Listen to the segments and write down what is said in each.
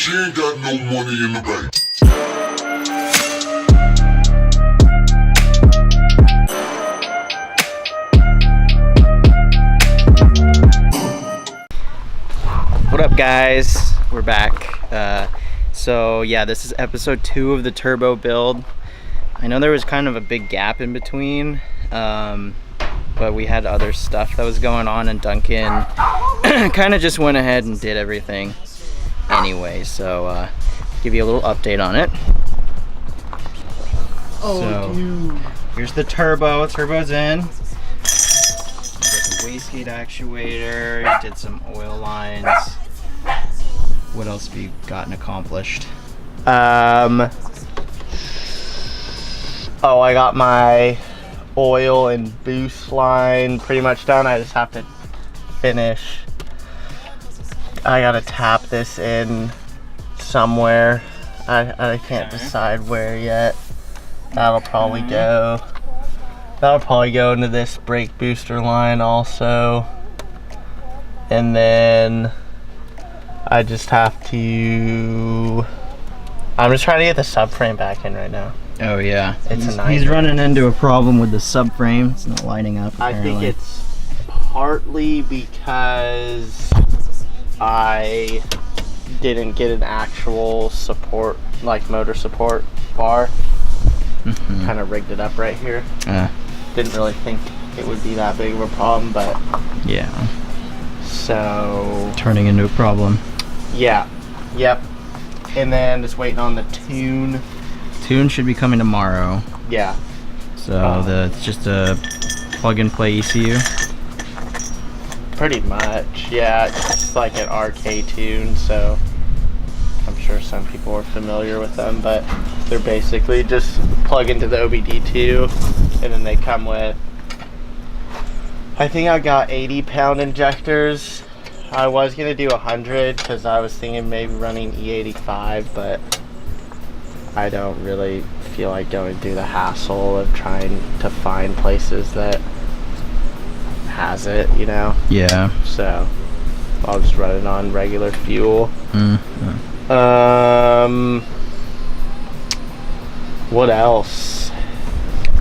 she ain't got no money in the bank. What up, guys? We're back. So yeah, this is episode 2 of the turbo build. I know there was kind of a big gap in between, but we had other stuff that was going on, and Duncan kind of just went ahead and did everything anyway. So give you a little update on it. Oh, dude. Here's the turbo. Turbo's in. Got the wastegate actuator. Did some oil lines. What else have you gotten accomplished? Oh, I got my oil and boost line pretty much done. I just have to finish. I gotta tap this in somewhere. I can't decide where yet. That'll probably go into this brake booster line also. And then I just have to, I'm just trying to get the subframe back in right now. Oh yeah, He's running into a problem with the subframe. It's not lining up, apparently. I think it's partly because I didn't get an actual support, like motor support bar. Kind of rigged it up right here. Didn't really think it would be that big of a problem, but yeah. So turning into a problem. Yeah. Yep. And then just waiting on the tune. Tune should be coming tomorrow. Yeah. So it's just a plug and play ECU. Pretty much. Yeah. It's like an RK tune, so I'm sure some people are familiar with them, but they're basically just plug into the OBD2, and then they come with, I think I got 80-pound injectors. I was gonna do 100 because I was thinking maybe running E35, but I don't really feel like going through the hassle of trying to find places that has it, you know? Yeah. So I'll just run it on regular fuel. What else?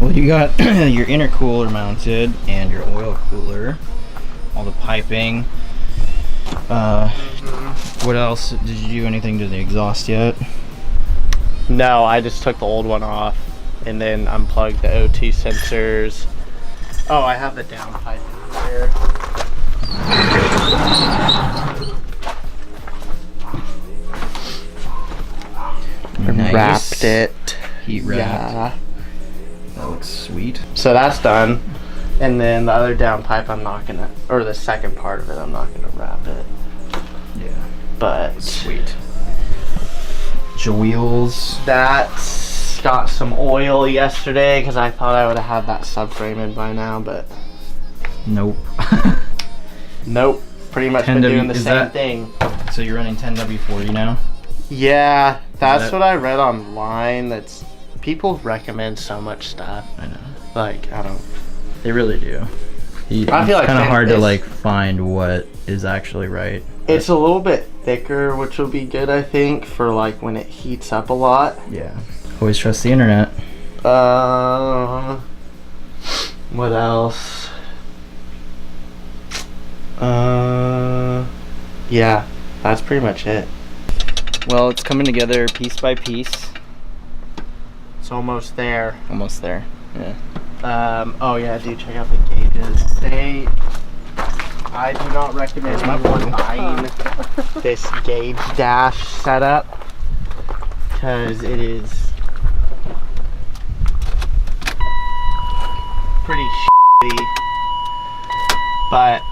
Well, you got your intercooler mounted and your oil cooler, all the piping. What else? Did you do anything to the exhaust yet? No, I just took the old one off and then unplugged the O2 sensors. Oh, I have the downpipe in there. Nice. Wrapped it. Heat wrapped. Yeah. That looks sweet. So that's done. And then the other downpipe, I'm not gonna, or the second part of it, I'm not gonna wrap it. Yeah. But sweet. Your wheels. That's got some oil yesterday because I thought I would have had that subframe in by now, but nope. Nope. Pretty much been doing the same thing. So you're running 10W40 now? Yeah, that's what I read online. That's people recommend so much stuff. I know. Like, I don't. They really do. I feel like it's kind of hard to like find what is actually right. It's a little bit thicker, which will be good, I think, for like when it heats up a lot. Yeah. Always trust the internet. What else? Yeah, that's pretty much it. Well, it's coming together piece by piece. It's almost there. Almost there. Yeah. Oh yeah, do check out the gauges. I do not recommend anyone buying this gauge dash setup because it is pretty shitty. But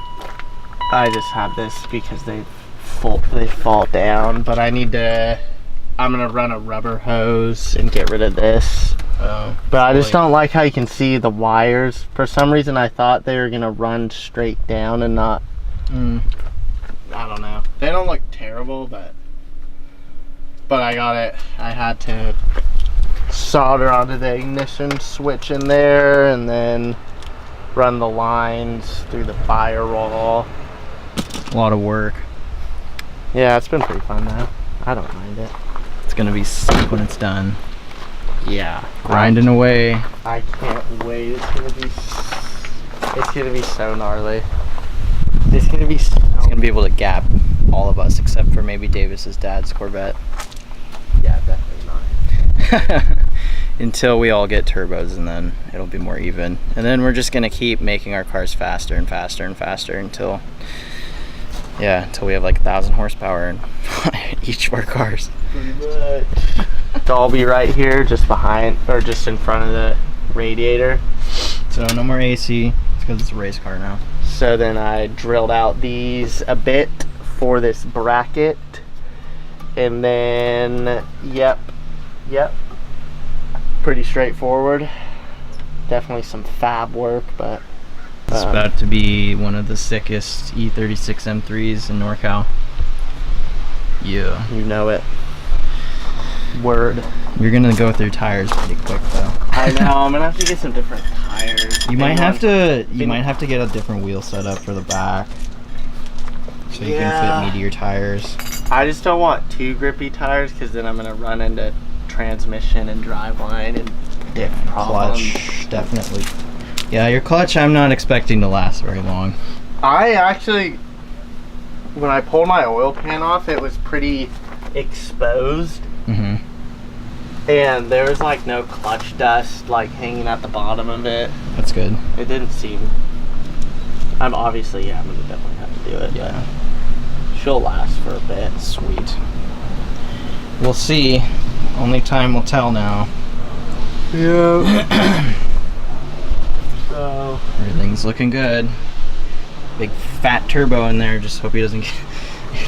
I just have this because they fall down. But I'm gonna run a rubber hose and get rid of this. But I just don't like how you can see the wires. For some reason I thought they were gonna run straight down and not, I don't know. They don't look terrible, but I got it. I had to solder onto the ignition switch in there and then run the lines through the firewall. A lot of work. Yeah, it's been pretty fun though. I don't mind it. It's gonna be sick when it's done. Yeah. Grinding away. I can't wait. It's gonna be so gnarly. It's gonna be so... It's gonna be able to gap all of us except for maybe Davis's dad's Corvette. Yeah, definitely not. Until we all get turbos, and then it'll be more even. And then we're just gonna keep making our cars faster and faster and faster until we have like 1,000 horsepower in each of our cars. Pretty much. So I'll be right here, just behind, or just in front of the radiator. So no more AC. It's because it's a race car now. So then I drilled out these a bit for this bracket, and then yep, pretty straightforward. Definitely some fab work, but it's about to be one of the sickest E36 M3s in NorCal. Yeah, you know it. Word. You're gonna go through tires pretty quick though. I know. I'm gonna have to get some different tires. You might have to. You might have to get a different wheel setup for the back, so you can fit meatier tires. I just don't want too grippy tires, because then I'm gonna run into transmission and driveline and diff problems. Clutch, definitely. Yeah, your clutch I'm not expecting to last very long. I actually, when I pulled my oil pan off, it was pretty exposed. Mm-hmm. And there was like no clutch dust like hanging at the bottom of it. That's good. It didn't seem... I'm gonna definitely have to do it. Yeah. She'll last for a bit. Sweet. We'll see. Only time will tell now. Yeah. So everything's looking good. Big fat turbo in there. Just hope he doesn't get...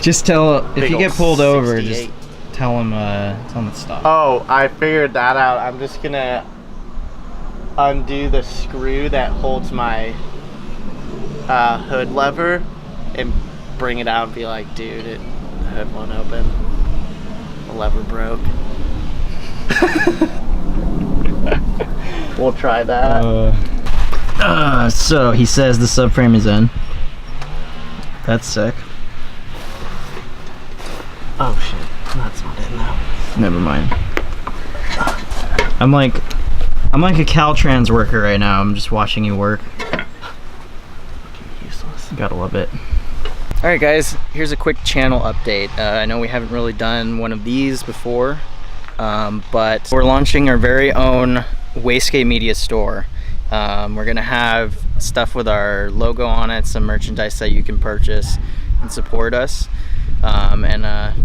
Just tell... If you get pulled over, just tell him to stop. Oh, I figured that out. I'm just gonna undo the screw that holds my hood lever and bring it out and be like, dude, the hood won't open. The lever broke. We'll try that. So he says the subframe is in. That's sick. Oh shit, that's not in now. Never mind. I'm like a Caltrans worker right now. I'm just watching you work. Useless. Gotta love it. All right, guys. Here's a quick channel update. I know we haven't really done one of these before, but we're launching our very own Wastegate Media store. We're gonna have stuff with our logo on it, some merchandise that you can purchase and support us.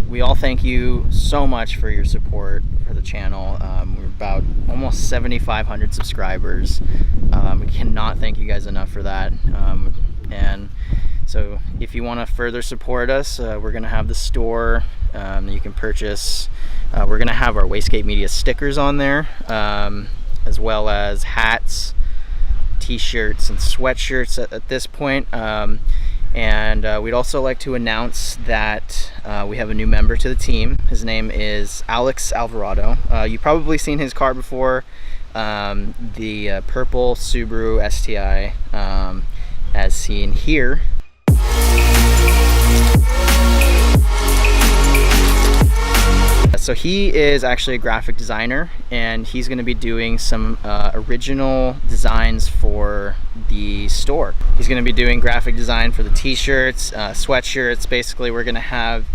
We all thank you so much for your support for the channel. We're about almost 7,500 subscribers. We cannot thank you guys enough for that. And so if you want to further support us, we're going to have the store that you can purchase. We're going to have our Wastegate Media stickers on there, as well as hats, t-shirts, and sweatshirts at this point. And we'd also like to announce that we have a new member to the team. His name is Alex Alvarado. You've probably seen his car before, the purple Subaru STI, as seen here. So he is actually a graphic designer, and he's going to be doing some original designs for the store. He's going to be doing graphic design for the t-shirts, sweatshirts. Basically, we're going to have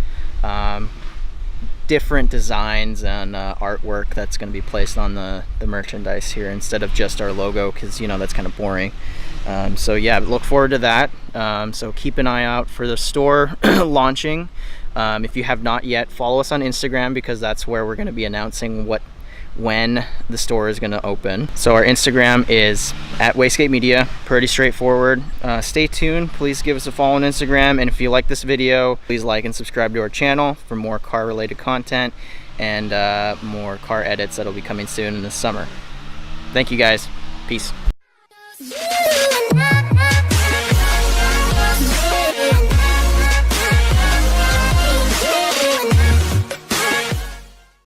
different designs and artwork that's going to be placed on the merchandise here instead of just our logo, because you know that's kind of boring. So yeah, look forward to that. So keep an eye out for the store launching. If you have not yet, follow us on Instagram, because that's where we're going to be announcing when the store is going to open. So our Instagram is @Wastegate Media. Pretty straightforward. Stay tuned. Please give us a follow on Instagram, and if you like this video, please like and subscribe to our channel for more car related content and more car edits that'll be coming soon in the summer. Thank you guys. Peace.